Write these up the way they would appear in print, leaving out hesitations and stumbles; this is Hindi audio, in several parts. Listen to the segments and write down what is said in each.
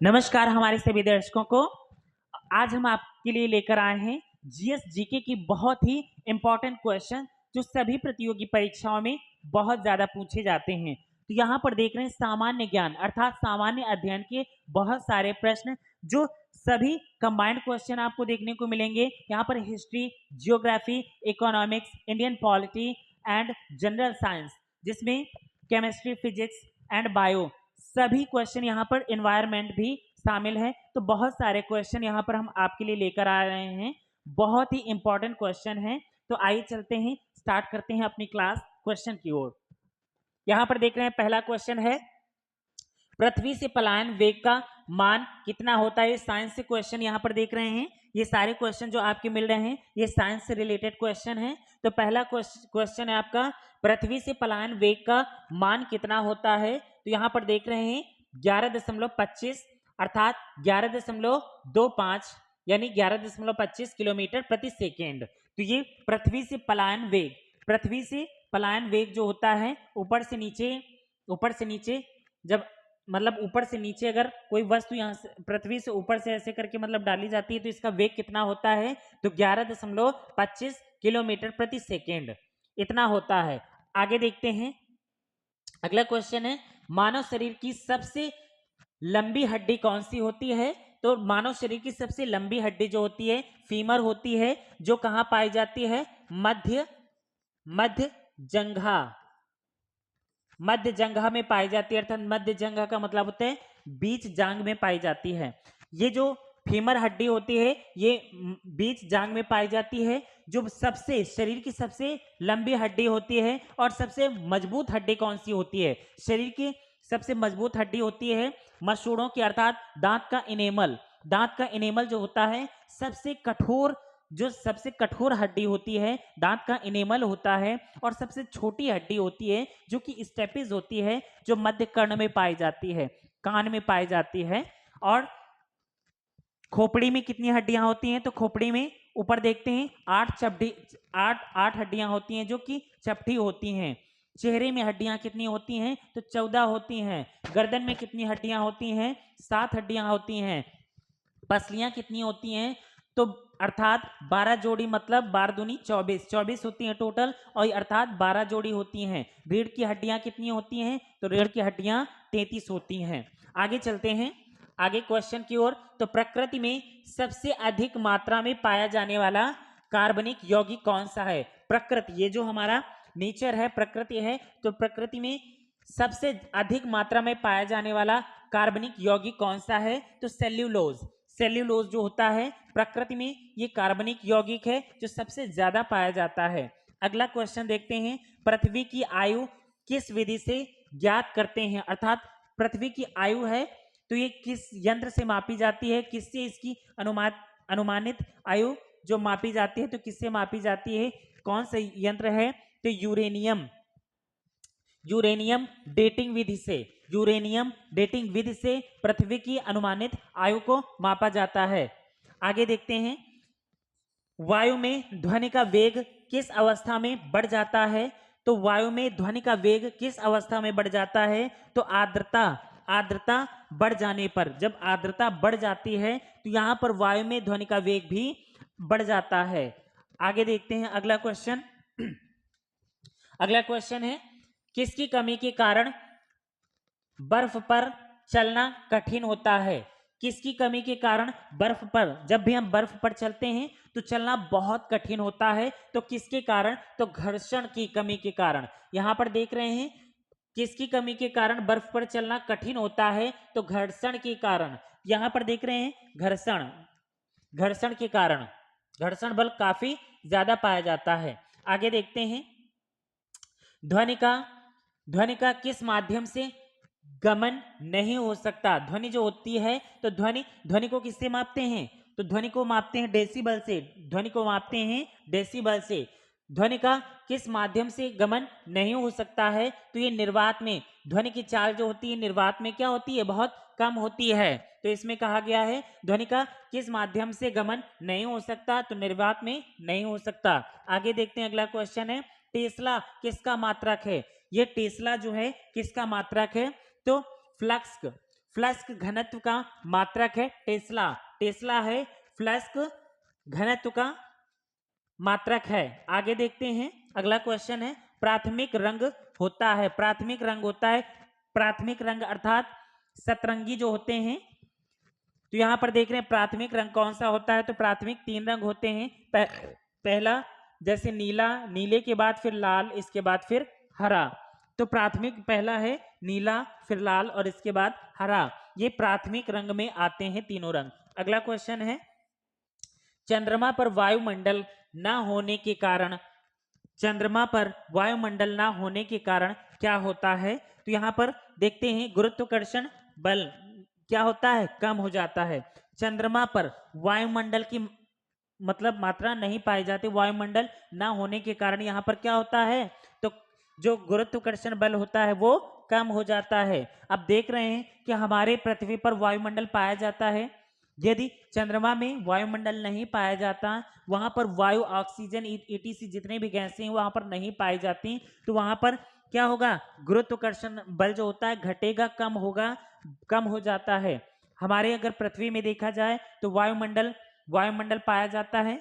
नमस्कार हमारे सभी दर्शकों को। आज हम आपके लिए लेकर आए हैं जीएस जीके की बहुत ही इम्पोर्टेंट क्वेश्चन जो सभी प्रतियोगी परीक्षाओं में बहुत ज्यादा पूछे जाते हैं। तो यहाँ पर देख रहे हैं सामान्य ज्ञान अर्थात सामान्य अध्ययन के बहुत सारे प्रश्न जो सभी कंबाइंड क्वेश्चन आपको देखने को मिलेंगे। यहाँ पर history, geography, economics, Indian polity and general science, जिसमें केमिस्ट्री, फिजिक्स एंड बायो सभी क्वेश्चन, यहाँ पर एनवायरनमेंट भी शामिल है। तो बहुत सारे क्वेश्चन यहाँ पर हम आपके लिए लेकर आ रहे हैं, बहुत ही इंपॉर्टेंट क्वेश्चन है। तो आइए चलते हैं, स्टार्ट करते हैं अपनी क्लास क्वेश्चन की ओर। यहाँ पर देख रहे हैं पहला क्वेश्चन है, पृथ्वी से पलायन वेग का मान कितना होता है। ये साइंस से क्वेश्चन यहाँ पर देख रहे हैं। ये सारे क्वेश्चन जो आपके मिल रहे हैं ये साइंस से रिलेटेड क्वेश्चन है। तो पहला क्वेश्चन है आपका, पृथ्वी से पलायन वेग का मान कितना होता है। तो यहाँ पर देख रहे हैं 11.25 अर्थात 11.25 यानी 11.25 किलोमीटर प्रति सेकेंड। तो ये पृथ्वी से पलायन वेग, पृथ्वी से पलायन वेग जो होता है ऊपर से नीचे जब मतलब ऊपर से नीचे अगर कोई वस्तु यहाँ से पृथ्वी से ऊपर से ऐसे करके मतलब डाली जाती है तो इसका वेग कितना होता है। तो 11.25 किलोमीटर प्रति सेकेंड इतना होता है। आगे देखते हैं, अगला क्वेश्चन है, मानव शरीर की सबसे लंबी हड्डी कौन सी होती है। तो मानव शरीर की सबसे लंबी हड्डी जो होती है फीमर होती है, जो कहाँ पाई जाती है, मध्य जंघा, मध्य जंघा में पाई जाती है। अर्थात मध्य जंघा का मतलब होता है बीच जांग में पाई जाती है। ये जो फीमर हड्डी होती है ये बीच जांग में पाई जाती है। जो सबसे शरीर की सबसे लंबी हड्डी होती है और सबसे मजबूत हड्डी कौन सी होती है, शरीर की सबसे मजबूत हड्डी होती है मसूड़ों की, अर्थात दांत का इनेमल। दांत का इनेमल जो होता है सबसे कठोर, जो सबसे कठोर हड्डी होती है दांत का इनेमल होता है। और सबसे छोटी हड्डी होती है जो कि स्टेपिस होती है, जो मध्य कर्ण में पाई जाती है, कान में पाई जाती है। और खोपड़ी में कितनी हड्डियां होती हैं, तो खोपड़ी में ऊपर देखते हैं 8 हड्डियां होती हैं जो कि चपटी होती हैं। चेहरे में हड्डियां कितनी होती हैं, तो 14 होती हैं। गर्दन में कितनी हड्डियां होती हैं, 7 हड्डियां होती हैं। पसलियां कितनी होती हैं, तो अर्थात 12 जोड़ी, मतलब 12 दूनी 24 होती हैं टोटल, और अर्थात 12 जोड़ी होती हैं। रीढ़ की हड्डियां कितनी होती हैं, तो रीढ़ की हड्डियां 33 होती हैं। आगे चलते हैं आगे क्वेश्चन की ओर। तो प्रकृति में सबसे अधिक मात्रा में पाया जाने वाला कार्बनिक यौगिक कौन सा है। प्रकृति, ये जो हमारा नेचर है, प्रकृति है, तो प्रकृति में सबसे अधिक मात्रा में पाया जाने वाला कार्बनिक यौगिक कौन सा है, तो सेल्यूलोज। सेल्यूलोज जो होता है प्रकृति में ये कार्बनिक यौगिक है जो सबसे ज्यादा पाया जाता है। अगला क्वेश्चन देखते हैं, पृथ्वी की आयु किस विधि से ज्ञात करते हैं। अर्थात पृथ्वी की आयु है तो ये किस यंत्र से मापी जाती है, किससे इसकी अनुमानित आयु जो मापी जाती है, तो किससे मापी जाती है, कौन सा यंत्र है, तो यूरेनियम डेटिंग विधि से, यूरेनियम डेटिंग विधि से पृथ्वी की अनुमानित आयु को मापा जाता है। आगे देखते हैं, वायु में ध्वनि का वेग किस अवस्था में बढ़ जाता है। तो वायु में ध्वनि का वेग किस अवस्था में बढ़ जाता है, तो आर्द्रता बढ़ जाने पर। जब आर्द्रता बढ़ जाती है तो यहां पर वायु में ध्वनि का वेग भी बढ़ जाता है। आगे देखते हैं अगला क्वेश्चन। अगला क्वेश्चन है, किसकी कमी के कारण बर्फ पर चलना कठिन होता है। किसकी कमी के कारण बर्फ पर, जब भी हम बर्फ पर चलते हैं तो चलना बहुत कठिन होता है, तो किसके कारण, तो घर्षण की कमी के कारण। यहां पर देख रहे हैं किसकी कमी के कारण बर्फ पर चलना कठिन होता है, तो घर्षण के कारण। यहां पर देख रहे हैं घर्षण के कारण, घर्षण बल काफी ज्यादा पाया जाता है। आगे देखते हैं, ध्वनि का किस माध्यम से गमन नहीं हो सकता। ध्वनि जो होती है तो ध्वनि को किससे मापते हैं, तो ध्वनि को मापते हैं डेसिबल से, ध्वनि को मापते हैं डेसिबल से। ध्वनि का किस माध्यम से गमन नहीं हो सकता है, तो ये निर्वात में, ध्वनि की चाल जो होती है निर्वात में क्या होती है, बहुत कम होती है। तो इसमें कहा गया है ध्वनि का किस माध्यम से गमन नहीं हो सकता, तो निर्वात में नहीं हो सकता। आगे देखते हैं अगला क्वेश्चन है, टेस्ला किसका मात्रक है। ये टेस्ला जो है किसका मात्रक है, तो फ्लक्स फ्लक्स घनत्व का मात्रक है टेस्ला। टेस्ला है फ्लक्स घनत्व का मात्रक है। आगे देखते हैं, अगला क्वेश्चन है प्राथमिक रंग होता है। प्राथमिक रंग होता है, प्राथमिक रंग अर्थात सतरंगी जो होते हैं। तो यहाँ पर देख रहे हैं प्राथमिक रंग कौन सा होता है, तो प्राथमिक 3 रंग होते हैं। पहला जैसे नीला, नीले के बाद फिर लाल, इसके बाद फिर हरा। तो प्राथमिक पहला है नीला, फिर लाल और इसके बाद हरा। ये प्राथमिक रंग में आते हैं तीनों रंग। अगला क्वेश्चन है चंद्रमा पर वायुमंडल न होने के कारण, चंद्रमा पर वायुमंडल ना होने के कारण क्या होता है। तो यहाँ पर देखते हैं गुरुत्वाकर्षण बल क्या होता है, कम हो जाता है। चंद्रमा पर वायुमंडल की मतलब मात्रा नहीं पाई जाती, वायुमंडल ना होने के कारण यहाँ पर क्या होता है, तो जो गुरुत्वाकर्षण बल होता है वो कम हो जाता है। अब देख रहे हैं कि हमारे पृथ्वी पर वायुमंडल पाया जाता है। यदि चंद्रमा में वायुमंडल नहीं पाया जाता, वहां पर वायु, ऑक्सीजन, ईटीसी जितने भी गैसें हैं वहां पर नहीं पाई जाती, तो वहां पर क्या होगा, गुरुत्वाकर्षण बल जो होता है घटेगा, कम होगा, कम हो जाता है। हमारे अगर पृथ्वी में देखा जाए तो वायुमंडल पाया जाता है,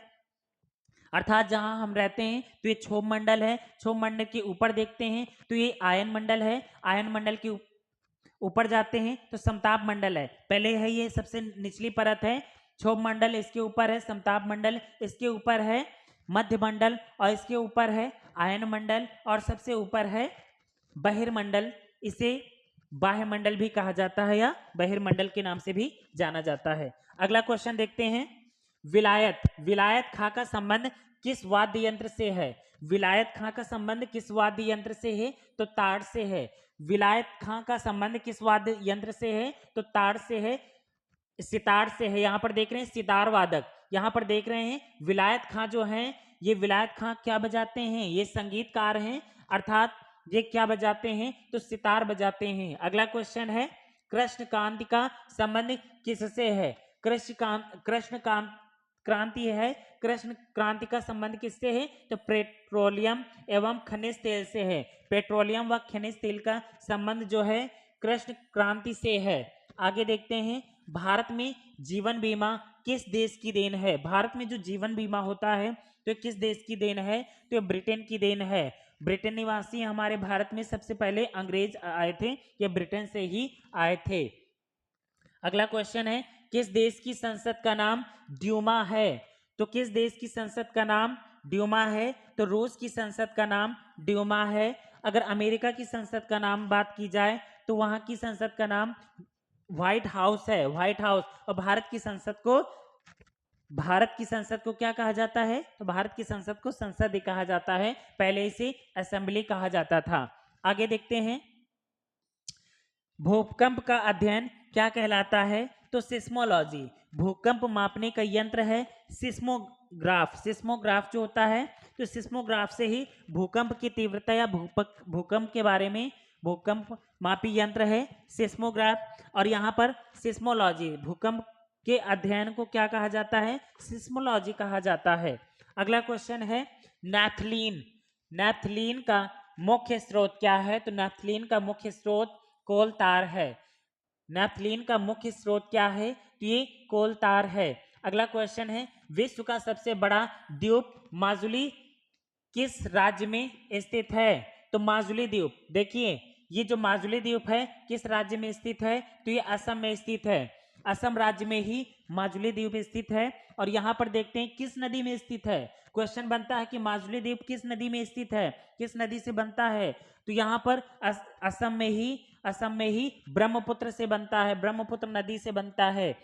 अर्थात जहां हम रहते हैं तो ये क्षोभ मंडल है। क्षोभ मंडल के ऊपर देखते हैं तो ये आयन मंडल है। आयन मंडल के ऊपर जाते हैं तो समताप मंडल है। पहले है ये सबसे निचली परत है क्षोभ मंडल, इसके ऊपर है समताप मंडल, इसके ऊपर है मध्य मंडल और इसके ऊपर है आयन मंडल और सबसे ऊपर है बहिर्मंडल। इसे बाह्यमंडल भी कहा जाता है या बहिर्मंडल के नाम से भी जाना जाता है। अगला क्वेश्चन देखते हैं विलायत, विलायत खां का संबंध किस वाद्य यंत्र से है। विलायत खां का संबंध किस वाद्य यंत्र से है, तो ताड़ से है। विलायत खां का संबंध किस वाद्य यंत्र से है, तो ताड़ से है, सितार से है। यहाँ पर देख रहे हैं सितार वादक, यहाँ पर देख रहे हैं विलायत खां जो है, ये विलायत खां क्या बजाते हैं, ये संगीतकार हैं, अर्थात ये क्या बजाते हैं, तो सितार बजाते हैं। अगला क्वेश्चन है कृष्णकांत का संबंध किससे है। कृष्ण क्रांति है, कृष्ण क्रांति का संबंध किससे है, तो पेट्रोलियम एवं खनिज तेल से है। पेट्रोलियम व खनिज तेल का संबंध जो है कृष्ण क्रांति से है। आगे देखते हैं भारत में जीवन बीमा किस देश की देन है। भारत में जो जीवन बीमा होता है तो किस देश की देन है, तो ब्रिटेन की देन है। ब्रिटेन निवासी हमारे भारत में सबसे पहले अंग्रेज आए थे, ये ब्रिटेन से ही आए थे। अगला क्वेश्चन है किस देश की संसद का नाम ड्यूमा है। तो किस देश की संसद का नाम ड्यूमा है, तो रूस की संसद का नाम ड्यूमा है। अगर अमेरिका की संसद का नाम बात की जाए तो वहां की संसद का नाम व्हाइट हाउस है, व्हाइट हाउस। और भारत की संसद को क्या कहा जाता है, तो भारत की संसद को संसद ही कहा जाता है, पहले इसे असेंबली कहा जाता था। आगे देखते हैं भूकंप का अध्ययन क्या कहलाता है, तो सिस्मोलॉजी। भूकंप मापने का यंत्र है सिस्मोग्राफ। सिस्मोग्राफ जो होता है तो सिस्मोग्राफ से ही भूकंप की तीव्रता या भूकंप के बारे में, भूकंप मापी यंत्र है सिस्मोग्राफ। और यहाँ पर सिस्मोलॉजी, भूकंप के अध्ययन को क्या कहा जाता है, सिस्मोलॉजी कहा जाता है। अगला क्वेश्चन है नैफ्थलीन। नैफ्थलीन का मुख्य स्रोत क्या है, तो नैफ्थलीन का मुख्य स्रोत कोल तार है। नैफ्थलीन का मुख्य स्रोत क्या है, तो ये कोल तार है। अगला क्वेश्चन है विश्व का सबसे बड़ा द्वीप माजुली किस राज्य में स्थित है, तो माजुली द्वीप, देखिए ये जो माजुली द्वीप है किस राज्य में स्थित है, तो ये असम में स्थित है। असम राज्य में ही माजुली द्वीप स्थित है। और यहाँ पर देखते हैं किस नदी में स्थित है। क्वेश्चन बनता है कि माजुली द्वीप किस नदी में स्थित है, किस नदी से बनता है, तो यहाँ पर असम में ही ब्रह्मपुत्र से बनता है, ब्रह्मपुत्र नदी से बनता है।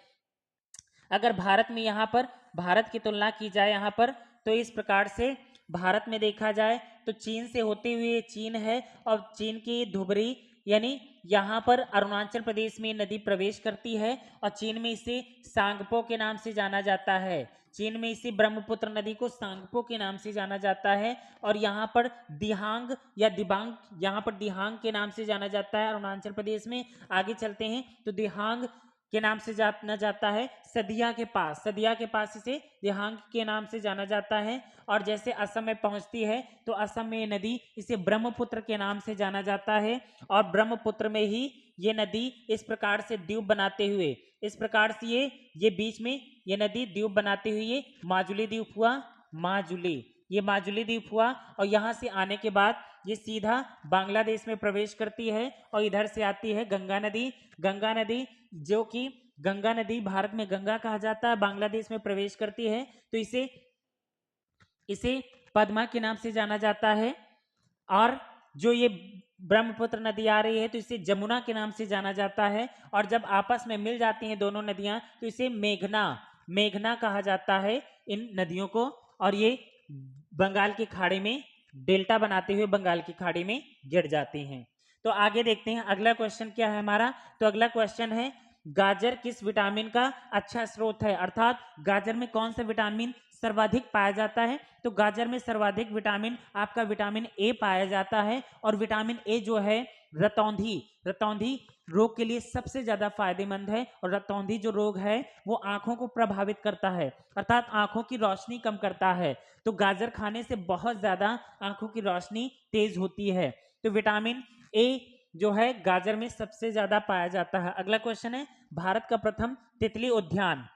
अगर भारत में यहाँ पर भारत की तुलना की जाए यहाँ पर, तो इस प्रकार से भारत में देखा जाए तो चीन से होते हुए चीन है, और चीन की धुबरी यानी यहाँ पर अरुणाचल प्रदेश में नदी प्रवेश करती है, और चीन में इसे सांगपो के नाम से जाना जाता है। चीन में इसे ब्रह्मपुत्र नदी को सांगपो के नाम से जाना जाता है। और यहाँ पर दिहांग या दिबांग, यहाँ पर दिहांग के नाम से जाना जाता है अरुणाचल प्रदेश में। आगे चलते हैं तो दिहांग के नाम से जाना जाता है सदिया के पास इसे दिहांग के नाम से जाना जाता है। और जैसे असम में पहुंचती है तो असम में नदी इसे ब्रह्मपुत्र के नाम से जाना जाता है, और ब्रह्मपुत्र में ही ये नदी इस प्रकार से द्वीप बनाते हुए, इस प्रकार से ये बीच में ये नदी द्वीप बनाते हुए ये माजुली द्वीप हुआ, माजुली, ये माजुली द्वीप हुआ। और यहाँ से आने के बाद ये सीधा बांग्लादेश में प्रवेश करती है और इधर से आती है गंगा नदी। गंगा नदी जो कि गंगा नदी भारत में गंगा कहा जाता है, बांग्लादेश में प्रवेश करती है तो इसे पद्मा के नाम से जाना जाता है। और जो ये ब्रह्मपुत्र नदी आ रही है तो इसे जमुना के नाम से जाना जाता है। और जब आपस में मिल जाती हैं दोनों नदियां तो इसे मेघना, मेघना कहा जाता है इन नदियों को। और ये बंगाल की खाड़ी में डेल्टा बनाते हुए बंगाल की खाड़ी में गिर जाती हैं। तो आगे देखते हैं अगला क्वेश्चन क्या है हमारा। तो अगला क्वेश्चन है गाजर किस विटामिन का अच्छा स्रोत है, अर्थात गाजर में कौन सा विटामिन सर्वाधिक पाया जाता है। तो गाजर में सर्वाधिक विटामिन आपका विटामिन ए पाया जाता है। और विटामिन ए जो है रतौंधी, रतौंधी रोग के लिए सबसे ज्यादा फायदेमंद है। और रतौंधी जो रोग है वो आंखों को प्रभावित करता है, अर्थात आंखों की रोशनी कम करता है। तो गाजर खाने से बहुत ज्यादा आंखों की रोशनी तेज होती है। तो विटामिन ए जो है गाजर में सबसे ज्यादा पाया जाता है। अगला क्वेश्चन है भारत का प्रथम तितली उद्यान,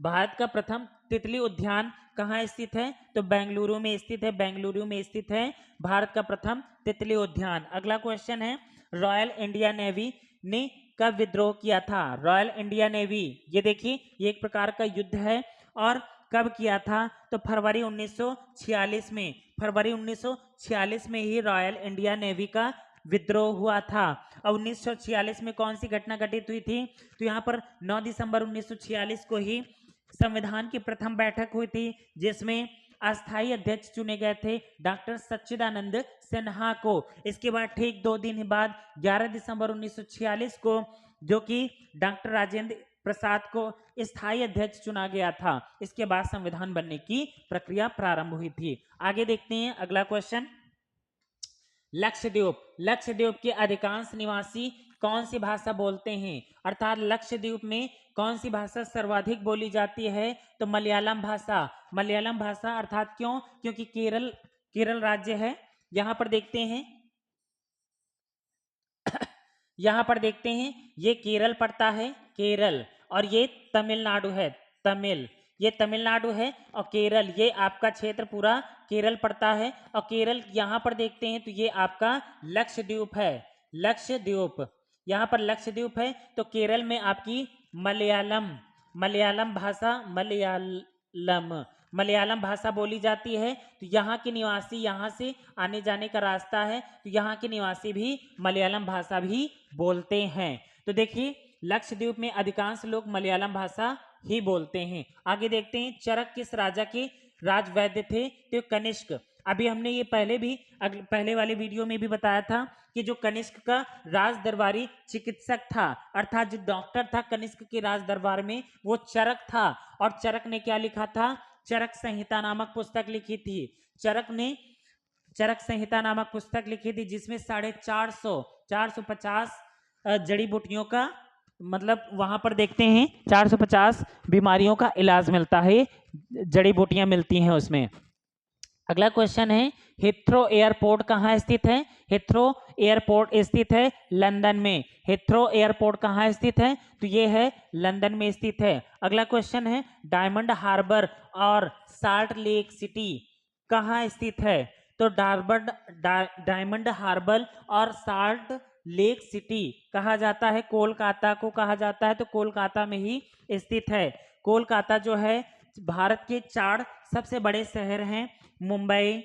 भारत का प्रथम तितली उद्यान कहाँ स्थित है। तो बेंगलुरु में स्थित है, बेंगलुरु में स्थित है भारत का प्रथम तितली उद्यान। अगला क्वेश्चन है रॉयल इंडिया नेवी ने कब विद्रोह किया था। रॉयल इंडिया नेवी ये देखिए ये एक प्रकार का युद्ध है। और कब किया था तो फरवरी 1946 में, फरवरी 1946 में ही रॉयल इंडिया नेवी का विद्रोह हुआ था। और 1946 में कौन सी घटना घटित हुई थी। तो यहाँ पर 9 दिसंबर 1946 को ही संविधान की प्रथम बैठक हुई थी जिसमें अस्थायी अध्यक्ष चुने गए थे डॉक्टर सच्चिदानंद सिन्हा को। इसके बाद ठीक 2 दिन बाद 11 दिसंबर 1946 को जो कि डॉक्टर राजेंद्र प्रसाद को स्थायी अध्यक्ष चुना गया था। इसके बाद संविधान बनने की प्रक्रिया प्रारंभ हुई थी। आगे देखते हैं अगला क्वेश्चन लक्षद्वीप, लक्षद्वीप के अधिकांश निवासी कौन सी भाषा बोलते हैं, अर्थात लक्षद्वीप में कौन सी भाषा सर्वाधिक बोली जाती है। तो मलयालम भाषा, मलयालम भाषा अर्थात क्यों, क्योंकि केरल, केरल राज्य है। यहां पर देखते हैं यहां पर देखते हैं ये केरल पड़ता है, केरल, और ये तमिलनाडु है, तमिल, ये तमिलनाडु है। और केरल ये आपका क्षेत्र पूरा केरल पड़ता है। और केरल यहां पर देखते हैं तो ये आपका लक्षद्वीप है, लक्षद्वीप, यहां पर लक्षद्वीप है। तो केरल में आपकी मलयालम, मलयालम भाषा, मलयालम, मलयालम भाषा बोली जाती है। तो यहाँ के निवासी, यहाँ से आने जाने का रास्ता है तो यहाँ के निवासी भी मलयालम भाषा भी बोलते हैं। तो देखिए लक्षद्वीप में अधिकांश लोग मलयालम भाषा ही बोलते हैं। आगे देखते हैं चरक किस राजा के राजवैद्य थे। तो कनिष्क, अभी हमने ये पहले वाले वीडियो में भी बताया था कि जो कनिष्क का राज दरबारी चिकित्सक था, अर्थात जो डॉक्टर था कनिष्क के राज दरबार में, वो चरक था। और चरक ने क्या लिखा था, चरक संहिता नामक पुस्तक लिखी थी। चरक ने चरक संहिता नामक पुस्तक लिखी थी जिसमें 450 जड़ी बूटियों का, मतलब वहां पर देखते हैं 450 बीमारियों का इलाज मिलता है, जड़ी बूटियां मिलती हैं उसमें। अगला क्वेश्चन है हिथ्रो एयरपोर्ट कहाँ स्थित है। हिथ्रो एयरपोर्ट स्थित है लंदन में। हिथ्रो एयरपोर्ट कहाँ स्थित है तो ये है लंदन में स्थित है। अगला क्वेश्चन है डायमंड हार्बर और साल्ट लेक सिटी कहाँ स्थित है। तो डायमंड हार्बर और साल्ट लेक सिटी कहा जाता है, कोलकाता को कहा जाता है। तो कोलकाता में ही स्थित है। कोलकाता जो है भारत के 4 सबसे बड़े शहर हैं, मुंबई,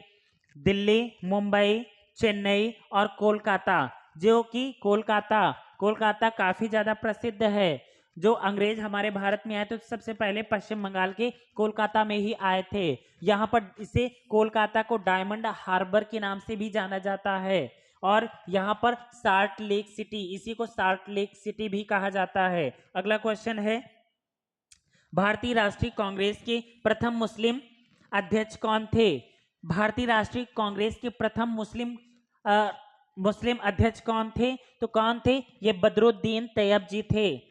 दिल्ली, मुंबई, चेन्नई और कोलकाता। जो कि कोलकाता, कोलकाता काफी ज्यादा प्रसिद्ध है। जो अंग्रेज हमारे भारत में आए तो सबसे पहले पश्चिम बंगाल के कोलकाता में ही आए थे। यहाँ पर इसे कोलकाता को डायमंड हार्बर के नाम से भी जाना जाता है। और यहाँ पर साल्ट लेक सिटी, इसी को साल्ट लेक सिटी भी कहा जाता है। अगला क्वेश्चन है भारतीय राष्ट्रीय कांग्रेस के प्रथम मुस्लिम अध्यक्ष कौन थे। भारतीय राष्ट्रीय कांग्रेस के प्रथम मुस्लिम अध्यक्ष कौन थे। तो कौन थे, ये बदरुद्दीन तैयब जी थे।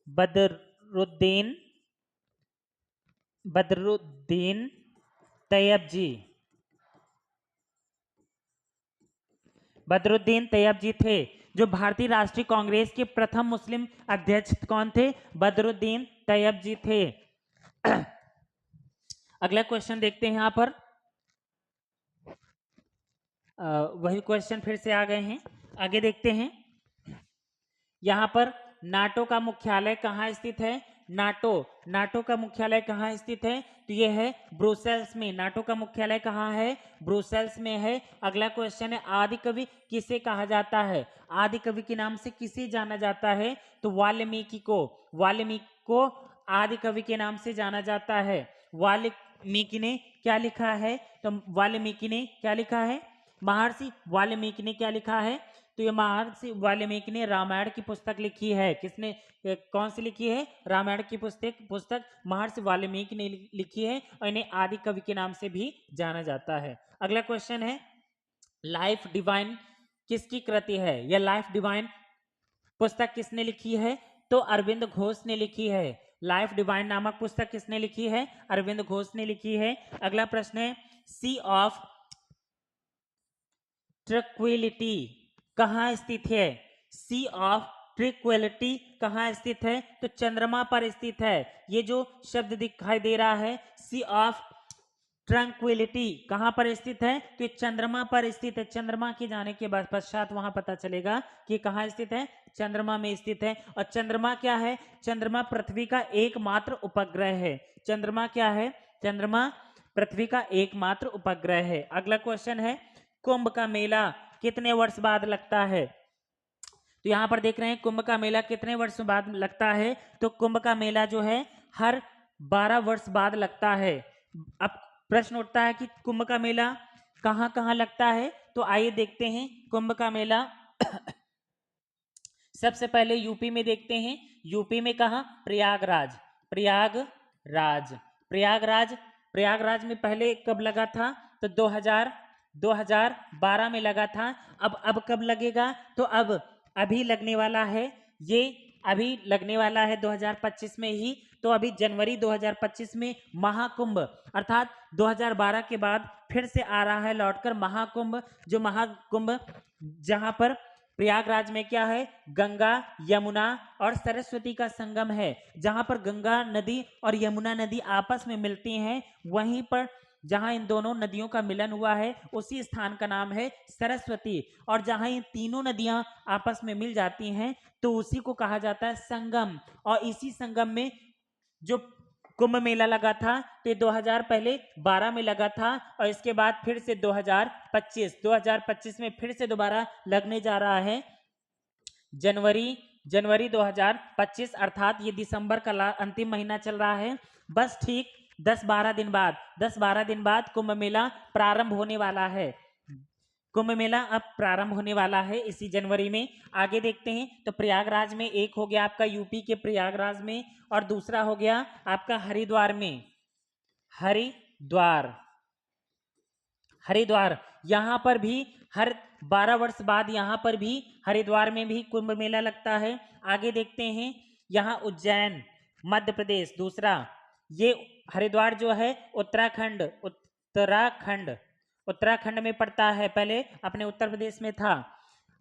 बदरुद्दीन तैयब जी, बदरुद्दीन तैयब जी थे। जो भारतीय राष्ट्रीय कांग्रेस के प्रथम मुस्लिम अध्यक्ष कौन थे? बदरुद्दीन तैयब जी थे। अगला क्वेश्चन देखते हैं यहाँ पर। वही क्वेश्चन फिर से आ गए हैं, आगे देखते हैं। यहाँ पर नाटो का मुख्यालय कहाँ स्थित है? नाटो का मुख्यालय कहाँ स्थित है? तो ये है ब्रुसेल्स में। नाटो का मुख्यालय कहाँ है? ब्रुसेल्स में है। अगला क्वेश्चन है, आदि कवि किसे कहा जाता है? आदि कवि के नाम से किसे जाना जाता है? तो वाल्मीकि को आदि कवि के नाम से जाना जाता है। वाल्मीकि ने क्या लिखा है? तो वाल्मीकि ने क्या लिखा है? महर्षि वाल्मीकि ने क्या लिखा है? तो ये महर्षि वाल्मीकि ने रामायण की पुस्तक लिखी है। किसने, कौन सी लिखी है? रामायण की पुस्तक महर्षि वाल्मीकि ने लिखी है और इन्हें आदि कवि के नाम से भी जाना जाता है। अगला क्वेश्चन है, लाइफ डिवाइन किसकी कृति है? यह लाइफ डिवाइन पुस्तक किसने लिखी है? तो अरविंद घोष ने लिखी है। लाइफ डिवाइन नामक पुस्तक किसने लिखी है? अरविंद घोष ने लिखी है। अगला प्रश्न है, सी ऑफ ट्रैंक्विलिटी कहाँ स्थित है? सी ऑफ ट्रैंक्विलिटी कहाँ स्थित है? तो चंद्रमा पर स्थित है। ये जो शब्द दिखाई दे रहा है सी ऑफ ट्रैंक्विलिटी कहाँ पर स्थित है? तो ये चंद्रमा पर स्थित है। चंद्रमा के जाने के बाद पश्चात वहां पता चलेगा कि कहाँ स्थित है, चंद्रमा में स्थित है। और चंद्रमा क्या है? चंद्रमा पृथ्वी का एकमात्र उपग्रह है। चंद्रमा क्या है? चंद्रमा पृथ्वी का एकमात्र उपग्रह है। अगला क्वेश्चन है, कुंभ का मेला कितने वर्ष बाद लगता है? तो यहाँ पर देख रहे हैं कुंभ का मेला कितने वर्ष बाद लगता है? तो कुंभ का मेला जो है हर 12 वर्ष बाद लगता है। अब प्रश्न उठता है कि कुंभ का मेला कहाँ कहाँ लगता है? तो आइए देखते हैं कुंभ का मेला। सबसे पहले यूपी में देखते हैं। यूपी में कहाँ? प्रयागराज। प्रयागराज में पहले कब लगा था? तो 2012 में लगा था। अब कब लगेगा? तो अभी लगने वाला है। ये अभी लगने वाला है 2025 में ही। तो अभी जनवरी 2025 में महाकुंभ, अर्थात 2012 के बाद फिर से आ रहा है लौटकर महाकुंभ। जो महाकुंभ जहां पर प्रयागराज में क्या है? गंगा, यमुना और सरस्वती का संगम है। जहां पर गंगा नदी और यमुना नदी आपस में मिलती हैं, वहीं पर जहां इन दोनों नदियों का मिलन हुआ है उसी स्थान का नाम है सरस्वती। और जहां ये तीनों नदियां आपस में मिल जाती हैं तो उसी को कहा जाता है संगम। और इसी संगम में जो कुंभ मेला लगा था तो 2012 में लगा था और इसके बाद फिर से 2025 में फिर से दोबारा लगने जा रहा है जनवरी 2025, अर्थात ये दिसंबर का अंतिम महीना चल रहा है। बस ठीक 10-12 दिन बाद कुंभ मेला प्रारंभ होने वाला है। कुंभ मेला अब प्रारंभ होने वाला है इसी जनवरी में। आगे देखते हैं। तो प्रयागराज में एक हो गया आपका यूपी के प्रयागराज में और दूसरा हो गया आपका हरिद्वार में। हरिद्वार यहाँ पर भी हर 12 वर्ष बाद यहाँ पर भी हरिद्वार में भी कुंभ मेला लगता है। आगे देखते हैं। यहाँ उज्जैन मध्य प्रदेश दूसरा। ये हरिद्वार जो है उत्तराखंड में पड़ता है, पहले अपने उत्तर प्रदेश में था।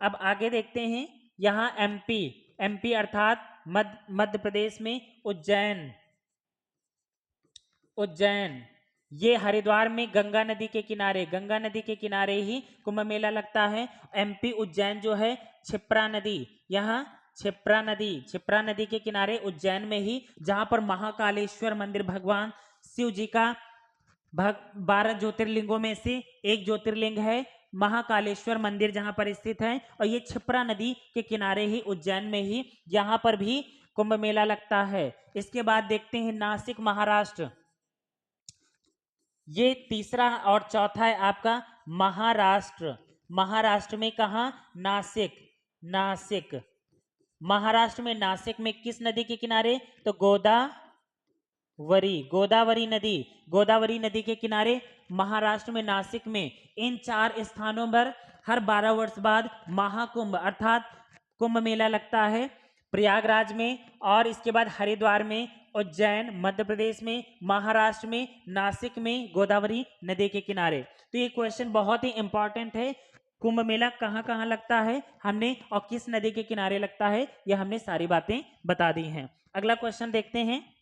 अब आगे देखते हैं। यहाँ एमपी अर्थात मध्य प्रदेश में उज्जैन ये हरिद्वार में गंगा नदी के किनारे ही कुंभ मेला लगता है। एमपी उज्जैन जो है क्षिप्रा नदी, यहाँ क्षिप्रा नदी के किनारे उज्जैन में ही, जहां पर महाकालेश्वर मंदिर भगवान शिव जी का 12 ज्योतिर्लिंगों में से एक ज्योतिर्लिंग है महाकालेश्वर मंदिर, जहां पर स्थित है। और ये क्षिप्रा नदी के किनारे ही उज्जैन में ही यहाँ पर भी कुंभ मेला लगता है। इसके बाद देखते हैं नासिक महाराष्ट्र। ये तीसरा और चौथा है आपका महाराष्ट्र में कहा? नासिक महाराष्ट्र में नासिक में किस नदी के किनारे? तो गोदावरी नदी के किनारे महाराष्ट्र में नासिक में। इन 4 स्थानों पर हर 12 वर्ष बाद महाकुंभ अर्थात कुंभ मेला लगता है। प्रयागराज में और इसके बाद हरिद्वार में, उज्जैन मध्य प्रदेश में, महाराष्ट्र में, नासिक में, गोदावरी नदी के किनारे। तो ये क्वेश्चन बहुत ही इंपॉर्टेंट है। कुंभ मेला कहाँ कहाँ लगता है हमने, और किस नदी के किनारे लगता है, यह हमने सारी बातें बता दी हैं। अगला क्वेश्चन देखते हैं।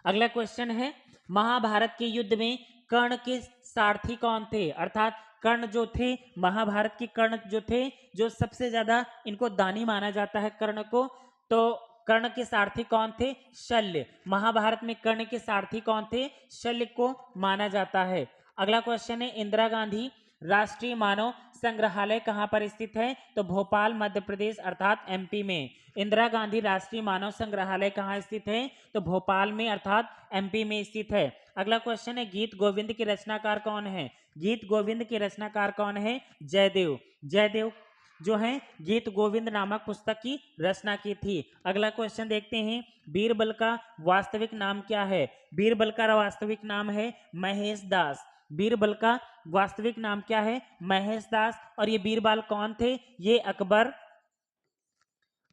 अगला क्वेश्चन है, महाभारत के युद्ध में कर्ण के सारथी कौन थे? अर्थात कर्ण जो थे, महाभारत के कर्ण जो थे, जो सबसे ज्यादा इनको दानी माना जाता है कर्ण को, तो कर्ण के सारथी कौन थे? शल्य। महाभारत में कर्ण के सारथी कौन थे? शल्य को माना जाता है। अगला क्वेश्चन है, इंदिरा गांधी राष्ट्रीय मानव संग्रहालय कहाँ पर स्थित है? तो भोपाल मध्य प्रदेश अर्थात एमपी में। इंदिरा गांधी राष्ट्रीय मानव संग्रहालय कहाँ स्थित है? तो भोपाल में अर्थात एमपी में स्थित है। अगला क्वेश्चन है, गीत गोविंद के रचनाकार कौन है? गीत गोविंद के रचनाकार कौन है? जयदेव। जयदेव जो है गीत गोविंद नामक पुस्तक की रचना की थी। अगला क्वेश्चन देखते हैं, बीरबल का वास्तविक नाम क्या है? बीरबल का वास्तविक नाम है महेश दास। बीरबल का वास्तविक नाम क्या है? महेश दास। और ये बीरबल कौन थे? ये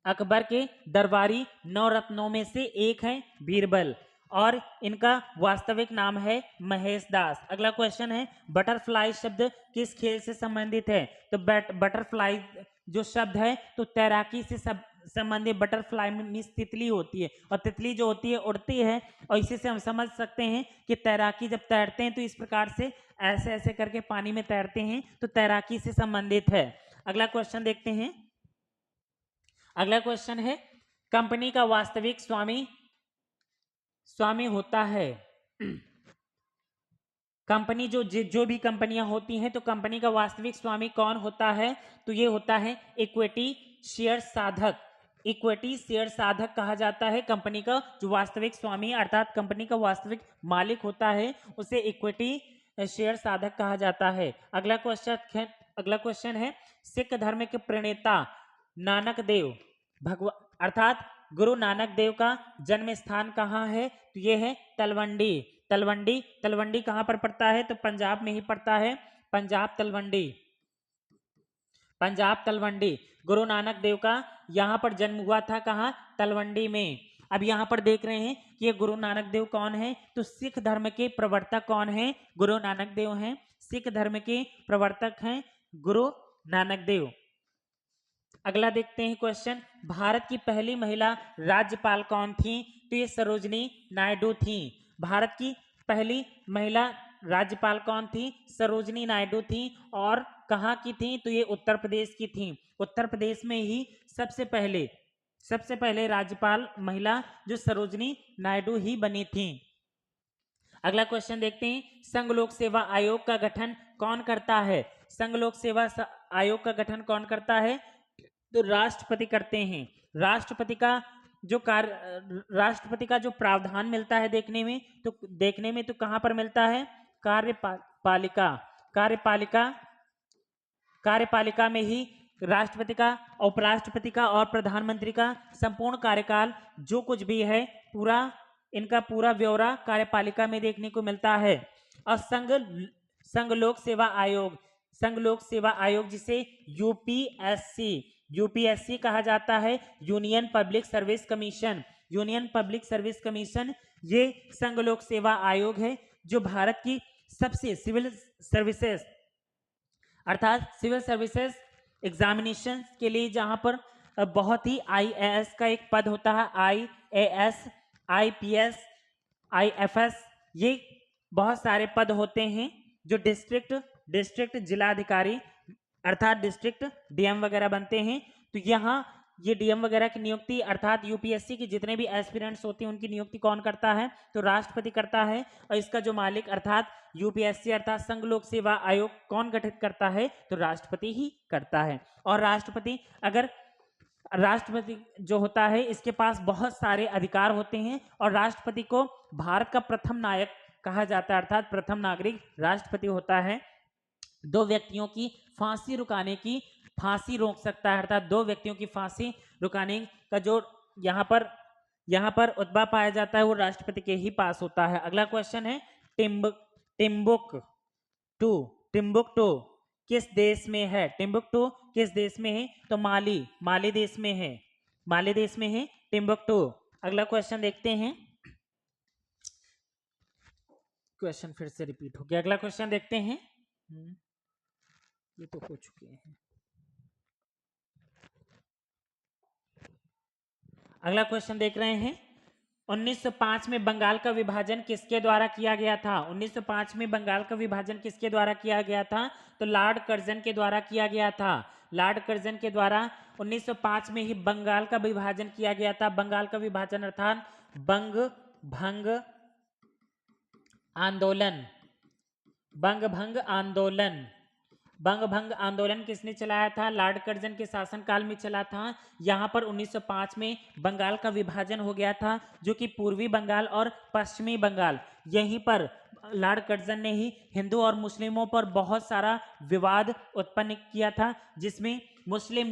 अकबर के दरबारी 9 रत्नों में से एक हैं बीरबल, और इनका वास्तविक नाम है महेश दास। अगला क्वेश्चन है, बटरफ्लाई शब्द किस खेल से संबंधित है? तो बटरफ्लाई जो शब्द है तो तैराकी से संबंधित, बटरफ्लाई में तितली होती है, और तितली जो होती है उड़ती है, और इसी से हम समझ सकते हैं कि तैराकी जब तैरते हैं तो इस प्रकार से ऐसे ऐसे करके पानी में तैरते हैं, तो तैराकी से संबंधित है। अगला क्वेश्चन देखते हैं। अगला क्वेश्चन है, कंपनी का वास्तविक स्वामी होता है। कंपनी जो भी कंपनियां होती हैं, तो कंपनी का वास्तविक स्वामी कौन होता है? तो ये होता है इक्विटी शेयर साधक। इक्विटी शेयर साधक कहा जाता है कंपनी का जो वास्तविक स्वामी अर्थात कंपनी का वास्तविक मालिक होता है, उसे इक्विटी शेयर साधक कहा जाता है। अगला क्वेश्चन है, सिख धर्म के प्रणेता नानक देव भगवान अर्थात गुरु नानक देव का जन्म स्थान कहाँ है? तो ये है तलवंडी। तलवंडी कहाँ पर पड़ता है? तो पंजाब में ही पड़ता है, पंजाब तलवंडी। गुरु नानक देव का यहाँ पर जन्म हुआ था, कहाँ? तलवंडी में। अब यहाँ पर देख रहे हैं कि ये गुरु नानक देव कौन है? तो सिख धर्म के प्रवर्तक कौन है? गुरु नानक देव हैं। सिख धर्म के प्रवर्तक हैं गुरु नानक देव। अगला देखते हैं क्वेश्चन, भारत की पहली महिला राज्यपाल कौन थी? तो ये सरोजनी नायडू थी। भारत की पहली महिला राज्यपाल कौन थी? सरोजनी नायडू थी। और कहाँ की थी? तो ये उत्तर प्रदेश की थी। उत्तर प्रदेश में ही सबसे पहले राज्यपाल महिला जो सरोजनी नायडू ही बनी थी। अगला क्वेश्चन देखते हैं, संघ लोक सेवा आयोग का गठन कौन करता है? संघ लोक सेवा आयोग का गठन कौन करता है? तो राष्ट्रपति करते हैं। राष्ट्रपति का जो प्रावधान मिलता है देखने में तो कहां पर मिलता है? कार्यपालिका में ही राष्ट्रपति का, उपराष्ट्रपति का और प्रधानमंत्री का संपूर्ण कार्यकाल जो कुछ भी है इनका पूरा ब्यौरा कार्यपालिका में देखने को मिलता है। और संघ लोक सेवा आयोग जिसे यूपीएससी कहा जाता है, यूनियन पब्लिक सर्विस कमीशन। ये संघ लोक सेवा आयोग है जो भारत की सबसे सिविल सर्विसेज एग्जामिनेशन के लिए, जहां पर बहुत ही आईएएस का एक पद होता है, आईएएस, आईपीएस, आईएफएस, ये बहुत सारे पद होते हैं जो डिस्ट्रिक्ट जिलाधिकारी अर्थात डिस्ट्रिक्ट डीएम वगैरह बनते हैं। तो यहाँ ये डीएम वगैरह की नियुक्ति अर्थात यूपीएससी के जितने भी एस्पिरेंट्स होते हैं उनकी नियुक्ति कौन करता है? तो राष्ट्रपति करता है। और इसका जो मालिक अर्थात यूपीएससी अर्थात संघ लोक सेवा आयोग कौन गठित करता है? तो राष्ट्रपति ही करता है। और राष्ट्रपति जो होता है इसके पास बहुत सारे अधिकार होते हैं, और राष्ट्रपति को भारत का प्रथम नायक कहा जाता है अर्थात प्रथम नागरिक राष्ट्रपति होता है। दो व्यक्तियों की फांसी रोक सकता है अर्थात दो व्यक्तियों की फांसी रुकाने का जो यहाँ पर उद्भव पाया जाता है वो राष्ट्रपति के ही पास होता है। अगला क्वेश्चन है, टिम्बुक्टू किस देश में है? टिम्बुक्टू किस देश में है? तो माली देश में है टिम्बुक्टू। अगला क्वेश्चन देखते हैं, क्वेश्चन फिर से रिपीट हो गया। अगला क्वेश्चन देखते हैं, ये तो हो चुके हैं। अगला क्वेश्चन देख रहे हैं, 1905 में बंगाल का विभाजन किसके द्वारा किया गया था? 1905 में बंगाल का विभाजन किसके द्वारा किया गया था? तो लॉर्ड कर्जन के द्वारा किया गया था। लॉर्ड कर्जन के द्वारा 1905 में ही बंगाल का विभाजन किया गया था। बंगाल का विभाजन अर्थात बंग भंग आंदोलन। बंग भंग आंदोलन। बंग भंग आंदोलन किसने चलाया था? लॉर्ड कर्जन के शासनकाल में चला था। यहाँ पर 1905 में बंगाल का विभाजन हो गया था, जो कि पूर्वी बंगाल और पश्चिमी बंगाल, यहीं पर लॉर्ड कर्जन ने ही हिंदू और मुस्लिमों पर बहुत सारा विवाद उत्पन्न किया था, जिसमें मुस्लिम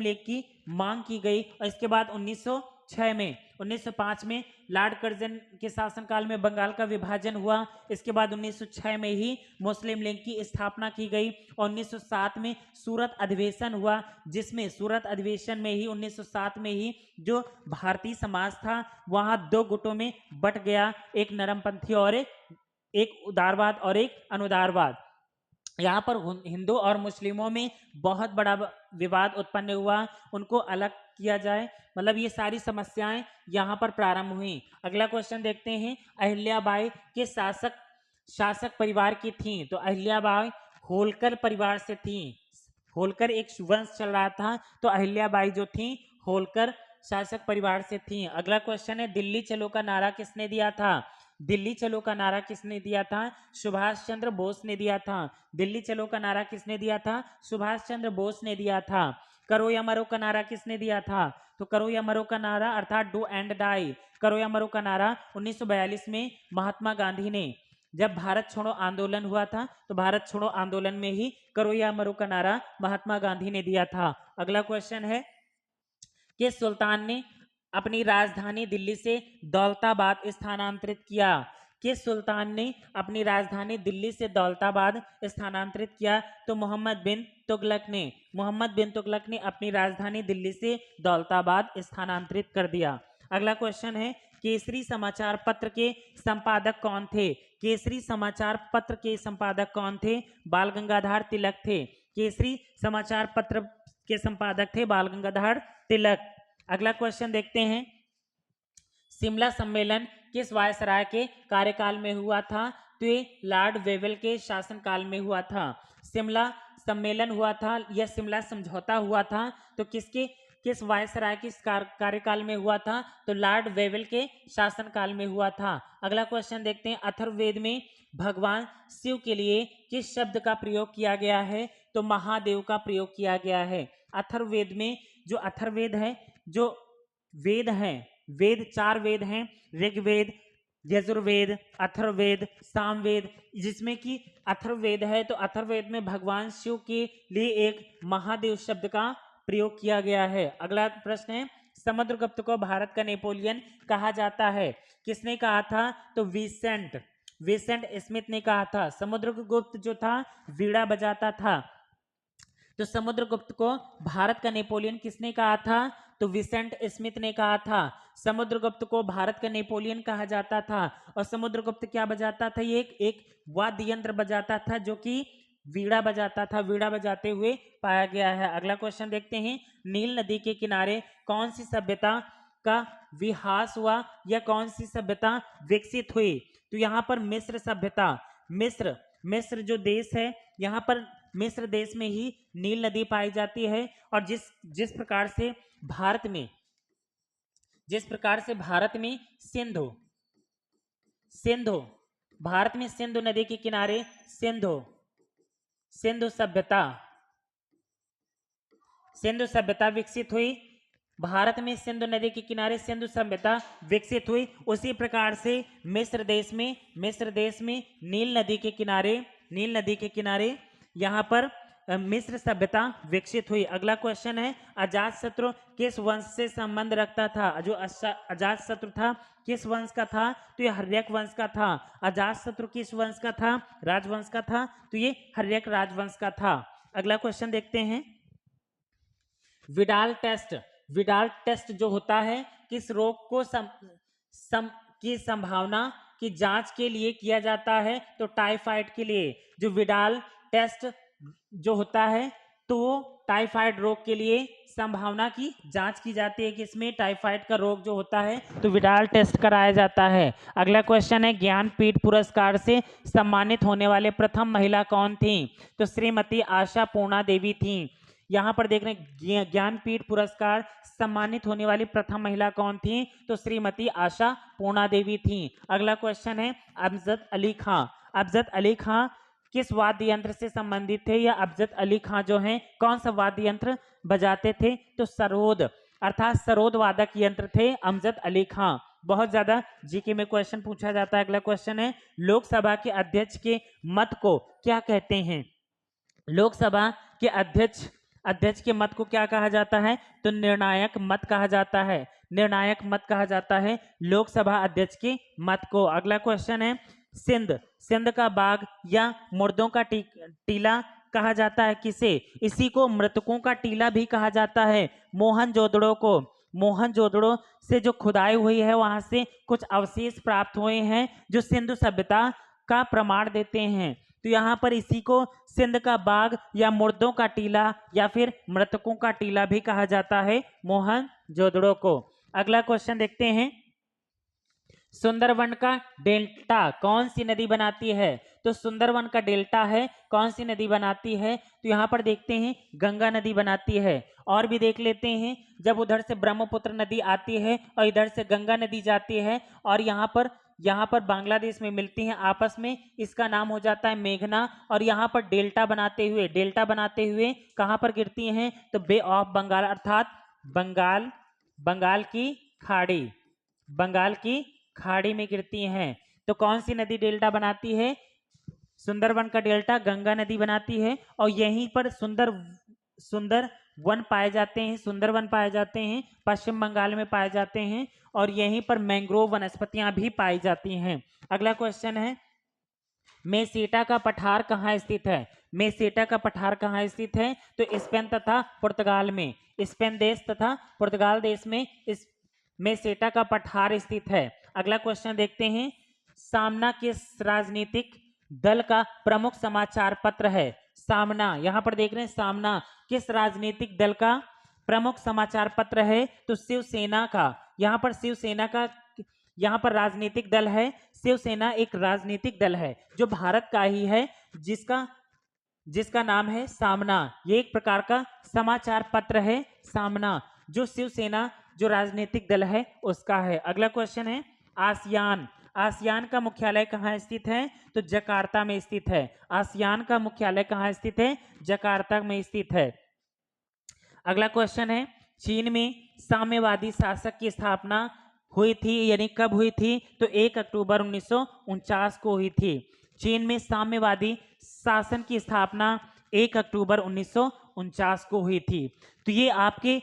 लीग की मांग की गई। और इसके बाद 1905 में लॉर्ड कर्जन के शासनकाल में बंगाल का विभाजन हुआ। इसके बाद 1906 में ही मुस्लिम लीग की स्थापना की गई और 1907 में सूरत अधिवेशन हुआ, जिसमें सूरत अधिवेशन में ही 1907 में ही जो भारतीय समाज था वहां दो गुटों में बट गया, एक नरमपंथी और एक उदारवाद और एक अनुदारवाद। यहाँ पर हिंदू और मुस्लिमों में बहुत बड़ा विवाद उत्पन्न हुआ, उनको अलग किया जाए, मतलब ये सारी समस्याएं यहाँ पर प्रारंभ हुई। अगला क्वेश्चन देखते हैं, अहिल्याबाई के शासक परिवार की थी? तो अहिल्याबाई होलकर परिवार से थी। होलकर एक वंश चल रहा था, तो अहिल्याबाई जो थी होलकर शासक परिवार से थी। अगला क्वेश्चन है, दिल्ली चलो का नारा किसने दिया था? दिल्ली चलो का नारा किसने दिया था? सुभाष चंद्र बोस ने दिया था। दिल्ली चलो का नारा किसने दिया था? सुभाष चंद्र बोस ने दिया था। करो या मरो का नारा किसने दिया था? तो करो या मरो का नारा अर्थात डू एंड डाई, करो या मरो का नारा 1942 में महात्मा गांधी ने, जब भारत छोड़ो आंदोलन हुआ था, तो भारत छोड़ो आंदोलन में ही करो या मरो का नारा महात्मा गांधी ने दिया था। अगला क्वेश्चन है, किस सुल्तान ने अपनी राजधानी दिल्ली से दौलताबाद स्थानांतरित किया? किस सुल्तान ने अपनी राजधानी दिल्ली से दौलताबाद स्थानांतरित किया? तो मोहम्मद बिन तुगलक ने। मोहम्मद बिन तुगलक ने अपनी राजधानी दिल्ली से दौलताबाद स्थानांतरित कर दिया। अगला क्वेश्चन है, केसरी समाचार पत्र के संपादक कौन थे? केसरी समाचार पत्र के संपादक कौन थे? बाल गंगाधर तिलक थे। केसरी समाचार पत्र के संपादक थे बाल गंगाधर तिलक। अगला क्वेश्चन देखते हैं, शिमला सम्मेलन किस वायसराय के कार्यकाल में हुआ था? तो ये लॉर्ड वेवेल के शासनकाल में हुआ था। शिमला सम्मेलन हुआ था या शिमला समझौता हुआ था, तो किस वायसराय के कार्यकाल में हुआ था? तो लॉर्ड वेवेल के शासनकाल में हुआ था। अगला क्वेश्चन देखते हैं, अथर्ववेद में भगवान शिव के लिए किस शब्द का प्रयोग किया गया है? तो महादेव का प्रयोग किया गया है। अथर्ववेद में जो अथर्ववेद है, जो वेद हैं, वेद 4 वेद हैं, ऋग्वेद, यजुर्वेद, अथर्ववेद, सामवेद, जिसमें कि अथर्ववेद है, तो अथर्ववेद में भगवान शिव के लिए एक महादेव शब्द का प्रयोग किया गया है। अगला प्रश्न है, समुद्रगुप्त को भारत का नेपोलियन कहा जाता है? किसने कहा था? तो विसेंट स्मिथ ने कहा था। समुद्रगुप्त जो था वीणा बजाता था, तो समुद्रगुप्त को भारत का नेपोलियन किसने कहा था? तो विसेंट स्मिथ ने कहा था। समुद्रगुप्त को भारत का नेपोलियन कहा जाता था। और समुद्रगुप्त क्या बजाता था? ये एक वाद्य यंत्र बजाता था, जो कि वीणा बजाता था, वीणा बजाते हुए पाया गया है। अगला क्वेश्चन देखते हैं, नील नदी के किनारे कौन सी सभ्यता का विकास हुआ या कौन सी सभ्यता विकसित हुई? तो यहाँ पर मिस्र सभ्यता, मिस्र जो देश है, यहाँ पर मिस्र देश में ही नील नदी पाई जाती है। और जिस प्रकार से भारत में सिंधु भारत में सिंधु नदी के किनारे सिंधु सभ्यता विकसित हुई, भारत में सिंधु नदी के किनारे सिंधु सभ्यता विकसित हुई, उसी प्रकार से मिस्र देश में नील नदी के किनारे यहाँ पर मिस्र सभ्यता विकसित हुई। अगला क्वेश्चन है, अजातशत्रु किस वंश से संबंध रखता था? जो अजातशत्रु था किस वंश का था? तो ये हर्यक वंश का था। अजातशत्रु किस वंश का था? राजवंश का था, तो ये हर्यक राजवंश का था। अगला क्वेश्चन देखते हैं, विडाल टेस्ट जो होता है किस रोग को की संभावना की जांच के लिए किया जाता है? तो टाइफाइड के लिए। जो विडाल टेस्ट जो होता है तो टाइफाइड रोग के लिए संभावना की जांच की जाती है कि इसमें टाइफाइड का रोग जो होता है तो विडाल टेस्ट कराया जाता है। अगला क्वेश्चन है ज्ञानपीठ पुरस्कार से सम्मानित होने वाले प्रथम महिला कौन थी? तो श्रीमती आशा पूर्णा देवी थी। यहाँ पर देख रहे हैं ज्ञानपीठ पुरस्कार सम्मानित होने वाली प्रथम महिला कौन थी? तो श्रीमती आशा पूर्णा देवी थी। अगला क्वेश्चन है अमजद अली खां। अमजद अली खां किस वाद्य यंत्र से संबंधित थे? या अमजद अली खां जो हैं कौन सा वाद्य यंत्र बजाते थे? तो सरोद अर्थात सरोद वादक यंत्र थे अमजद अली खां। बहुत ज्यादा जीके में क्वेश्चन पूछा जाता है। अगला क्वेश्चन है लोकसभा के अध्यक्ष के मत को क्या कहते हैं? लोकसभा के अध्यक्ष के मत को क्या कहा जाता है? तो निर्णायक मत कहा जाता है। निर्णायक मत कहा जाता है लोकसभा अध्यक्ष के मत को। अगला क्वेश्चन है सिंध का बाग या मुर्दों का टीला कहा जाता है किसे? इसी को मृतकों का टीला भी कहा जाता है। मोहनजोदड़ो को, मोहनजोदड़ो से जो खुदाई हुई है वहां से कुछ अवशेष प्राप्त हुए हैं जो सिंधु सभ्यता का प्रमाण देते हैं। तो यहाँ पर इसी को सिंध का बाग या मुर्दों का टीला या फिर मृतकों का टीला भी कहा जाता है मोहनजोदड़ो को। अगला क्वेश्चन देखते हैं सुंदरवन का डेल्टा कौन सी नदी बनाती है? तो सुंदरवन का डेल्टा है कौन सी नदी बनाती है? तो यहाँ पर देखते हैं गंगा नदी बनाती है। और भी देख लेते हैं जब उधर से ब्रह्मपुत्र नदी आती है और इधर से गंगा नदी जाती है और यहाँ पर बांग्लादेश में मिलती हैं आपस में, इसका नाम हो जाता है मेघना। और यहाँ पर डेल्टा बनाते हुए कहाँ पर गिरती हैं? तो बे ऑफ बंगाल अर्थात बंगाल की खाड़ी में गिरती हैं। तो कौन सी नदी डेल्टा बनाती है? सुंदरवन का डेल्टा गंगा नदी बनाती है। और यहीं पर सुंदरवन पाए जाते हैं पश्चिम बंगाल में पाए जाते हैं। और यहीं पर मैंग्रोव वनस्पतियां भी पाई जाती हैं। अगला क्वेश्चन है मेसेटा का पठार कहाँ स्थित है? मेसेटा का पठार कहाँ स्थित है? तो स्पेन तथा पुर्तगाल में, स्पेन देश तथा पुर्तगाल देश में इस मेसेटा का पठार स्थित है। अगला क्वेश्चन देखते हैं सामना किस राजनीतिक दल का प्रमुख समाचार पत्र है? सामना, यहाँ पर देख रहे हैं सामना किस राजनीतिक दल का प्रमुख समाचार पत्र है? तो शिवसेना का। यहाँ पर राजनीतिक दल है शिवसेना, एक राजनीतिक दल है जो भारत का ही है जिसका नाम है सामना। ये एक प्रकार का समाचार पत्र है सामना, जो शिवसेना जो राजनीतिक दल है उसका है। अगला क्वेश्चन है आसियान का मुख्यालय कहाँ स्थित है? तो जकार्ता में स्थित है। आसियान का मुख्यालय कहाँ स्थित है? जकार्ता में स्थित है। अगला क्वेश्चन है चीन में साम्यवादी शासक की स्थापना हुई थी, यानी कब हुई थी? तो 1 अक्टूबर 1949 को हुई थी। चीन में साम्यवादी शासन की स्थापना 1 अक्टूबर 1949 को हुई थी। तो ये आपके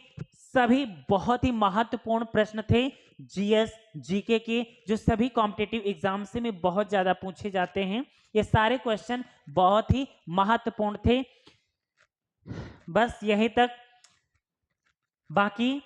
सभी बहुत ही महत्वपूर्ण प्रश्न थे जीएस जीके के, जो सभी कॉम्पिटिटिव एग्जाम से में बहुत ज्यादा पूछे जाते हैं। ये सारे क्वेश्चन बहुत ही महत्वपूर्ण थे। बस यहीं तक। बाकी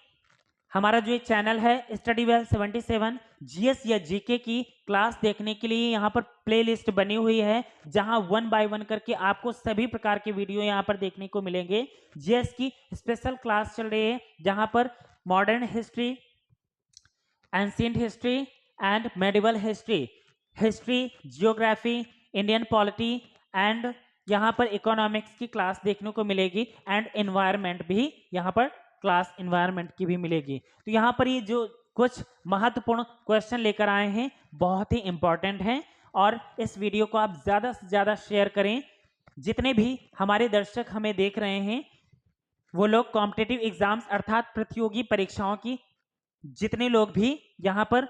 हमारा जो चैनल है स्टडी वेल 77 जीएस या जीके की क्लास देखने के लिए यहाँ पर प्लेलिस्ट बनी हुई है, जहां 1 बाय 1 करके आपको सभी प्रकार के वीडियो यहाँ पर देखने को मिलेंगे। जीएस की स्पेशल क्लास चल रही है जहां पर modern history, ancient history and medieval history, geography, Indian polity and यहाँ पर इकोनॉमिक्स की क्लास देखने को मिलेगी। एंड एनवायरनमेंट भी यहाँ पर क्लास एनवायरनमेंट की भी मिलेगी। तो यहाँ पर ये जो कुछ महत्वपूर्ण क्वेश्चन लेकर आए हैं बहुत ही इंपॉर्टेंट हैं, और इस वीडियो को आप ज़्यादा से ज़्यादा शेयर करें। जितने भी हमारे दर्शक हमें देख रहे हैं वो लोग कॉम्पिटिटिव एग्जाम्स अर्थात प्रतियोगी परीक्षाओं की जितने लोग भी यहाँ पर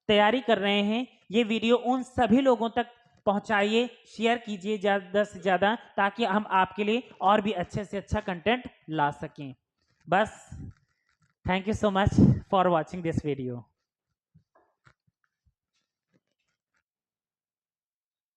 तैयारी कर रहे हैं, ये वीडियो उन सभी लोगों तक पहुंचाइए, शेयर कीजिए ज़्यादा से ज़्यादा, ताकि हम आपके लिए और भी अच्छे से अच्छा कंटेंट ला सकें। बस, thank you so much for watching this video.